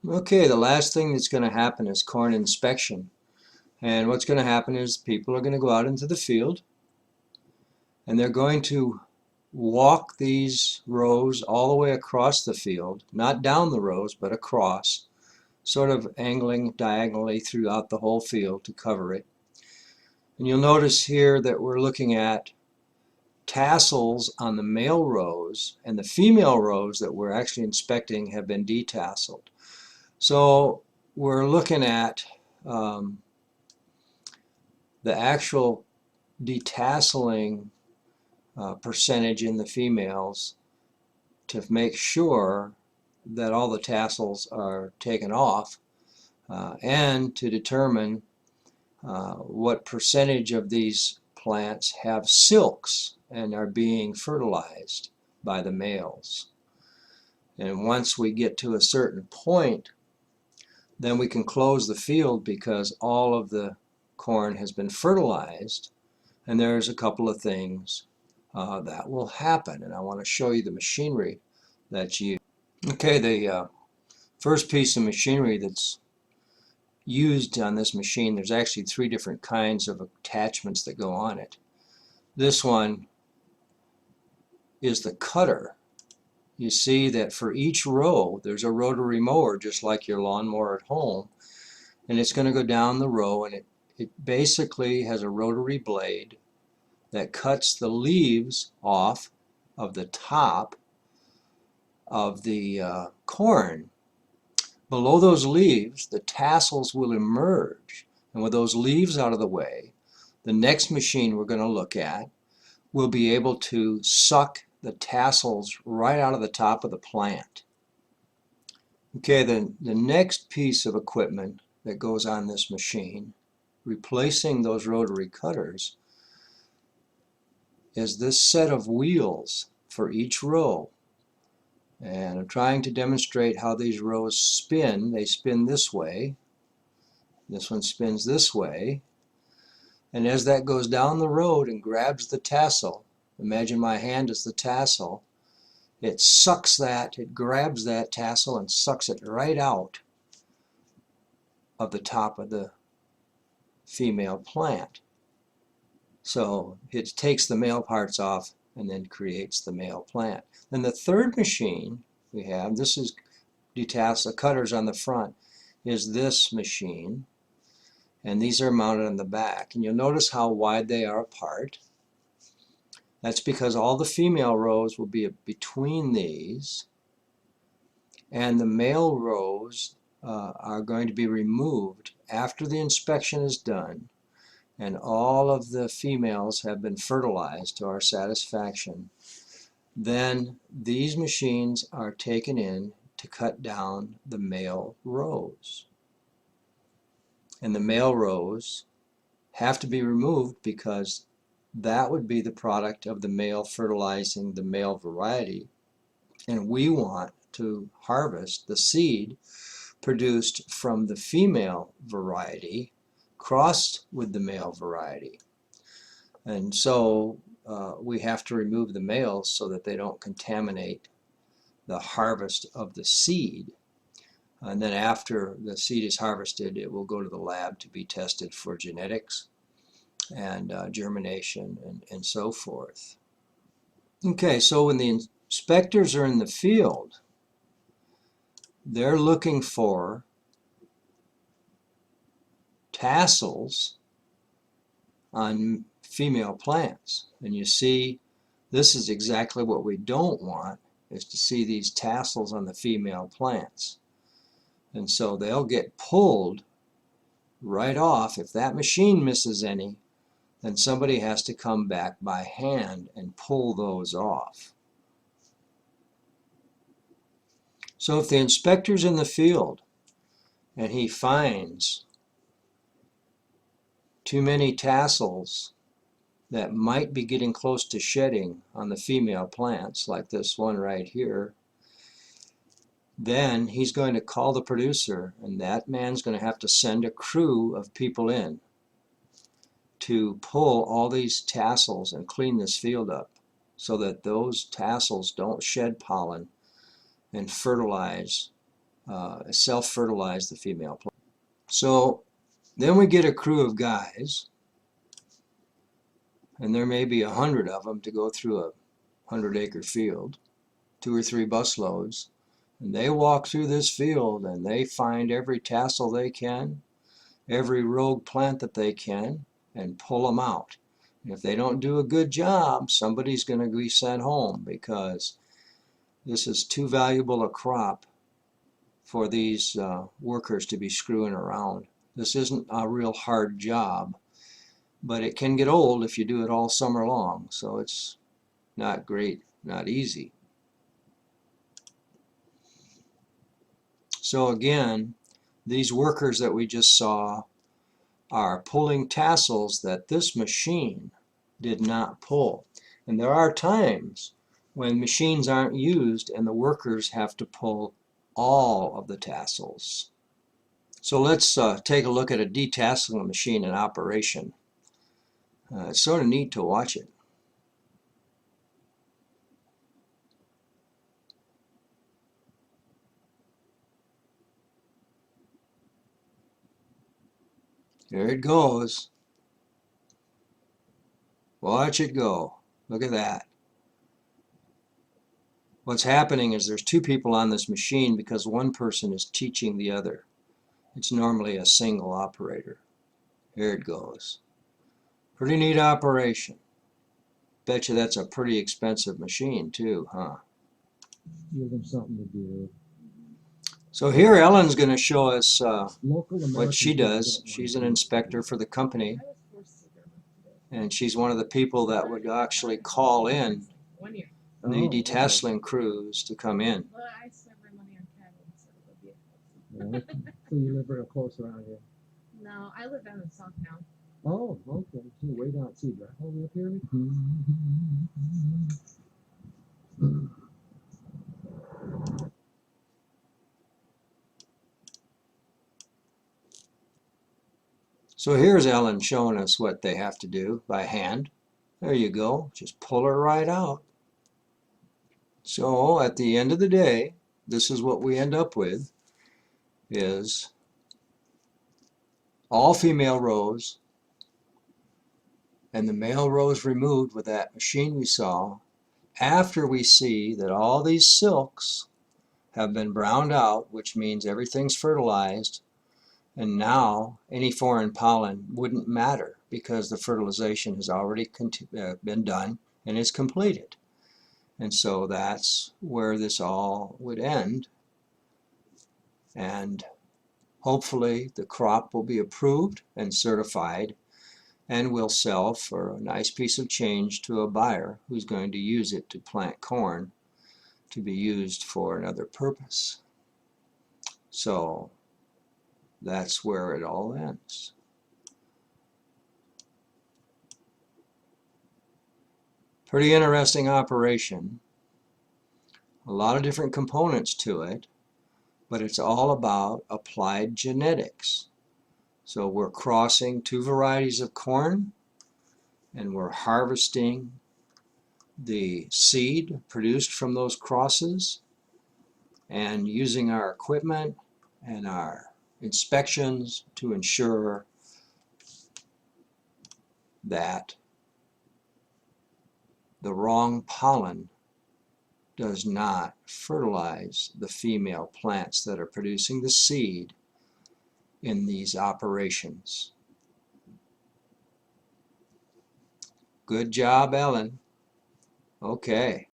Okay, the last thing that's going to happen is corn inspection. And what's going to happen is people are going to go out into the field and they're going to walk these rows all the way across the field, not down the rows, but across, sort of angling diagonally throughout the whole field to cover it. And you'll notice here that we're looking at tassels on the male rows, and the female rows that we're actually inspecting have been detasseled. So we're looking at the actual detasseling percentage in the females to make sure that all the tassels are taken off and to determine what percentage of these plants have silks and are being fertilized by the males. And once we get to a certain point, then we can close the field because all of the corn has been fertilized, and there's a couple of things that will happen, and I want to show you the machinery that's used. Okay, the first piece of machinery that's used on this machine, there's actually three different kinds of attachments that go on it. This one is the cutter. You see that for each row there's a rotary mower just like your lawnmower at home, and it's going to go down the row, and it basically has a rotary blade that cuts the leaves off of the top of the corn. Below those leaves, the tassels will emerge, and with those leaves out of the way, the next machine we're going to look at will be able to suck the tassels right out of the top of the plant. Okay, the next piece of equipment that goes on this machine, replacing those rotary cutters, is this set of wheels for each row. And I'm trying to demonstrate how these rows spin. They spin this way. This one spins this way. And as that goes down the road and grabs the tassel, imagine my hand is the tassel, it sucks that, it grabs that tassel and sucks it right out of the top of the female plant. So it takes the male parts off and then creates the male plant. Then the third machine we have, this is detassel, the cutters on the front, is this machine, and these are mounted on the back. And you'll notice how wide they are apart. That's because all the female rows will be between these, and the male rows are going to be removed after the inspection is done and all of the females have been fertilized to our satisfaction. Then these machines are taken in to cut down the male rows. And the male rows have to be removed because that would be the product of the male fertilizing the male variety, and we want to harvest the seed produced from the female variety crossed with the male variety. And so we have to remove the males so that they don't contaminate the harvest of the seed. And then after the seed is harvested, it will go to the lab to be tested for genetics and germination and so forth. Okay, so when the inspectors are in the field, they're looking for tassels on female plants. And you see, this is exactly what we don't want, is to see these tassels on the female plants. And so they'll get pulled right off. If that machine misses any, then somebody has to come back by hand and pull those off. So if the inspector's in the field and he finds too many tassels that might be getting close to shedding on the female plants, like this one right here, then he's going to call the producer, and that man's going to have to send a crew of people in to pull all these tassels and clean this field up so that those tassels don't shed pollen and fertilize self-fertilize the female plant. So then we get a crew of guys, and there may be 100 of them to go through a 100-acre field, 2 or 3 busloads, and they walk through this field and they find every tassel they can, every rogue plant that they can, and pull them out. And if they don't do a good job, somebody's going to be sent home, because this is too valuable a crop for these workers to be screwing around. This isn't a real hard job, but it can get old if you do it all summer long, so it's not great, not easy. So again, these workers that we just saw are pulling tassels that this machine did not pull. And there are times when machines aren't used and the workers have to pull all of the tassels. So let's take a look at a detasseling machine in operation. It's sort of neat to watch it. There it goes. Watch it go. Look at that. What's happening is there's 2 people on this machine because one person is teaching the other. It's normally a single operator. Here it goes. Pretty neat operation. Bet you that's a pretty expensive machine too, huh? Give them something to do. So here Ellen's going to show us Local what she American does. people She's don't an want inspector for the company, and she's one of the people that would actually call in to. the Oh, detasseling crews to come in. Well, I spend my money on cattle instead of the vehicles. okay. Okay. So you live real close around here. No, I live down in South now. Oh, okay. So way down. See, drive all the way up here. So here's Ellen showing us what they have to do by hand. There you go. Just pull her right out. So at the end of the day, this is what we end up with, is all female rows and the male rows removed with that machine we saw, after we see that all these silks have been browned out, which means everything's fertilized, and now any foreign pollen wouldn't matter because the fertilization has already been done and is completed. And so that's where this all would end. And hopefully the crop will be approved and certified and will sell for a nice piece of change to a buyer who's going to use it to plant corn to be used for another purpose. So that's where it all ends. Pretty interesting operation. A lot of different components to it, but it's all about applied genetics. So we're crossing 2 varieties of corn, and we're harvesting the seed produced from those crosses, and using our equipment and our inspections to ensure that the wrong pollen does not fertilize the female plants that are producing the seed in these operations. Good job, Ellen. Okay.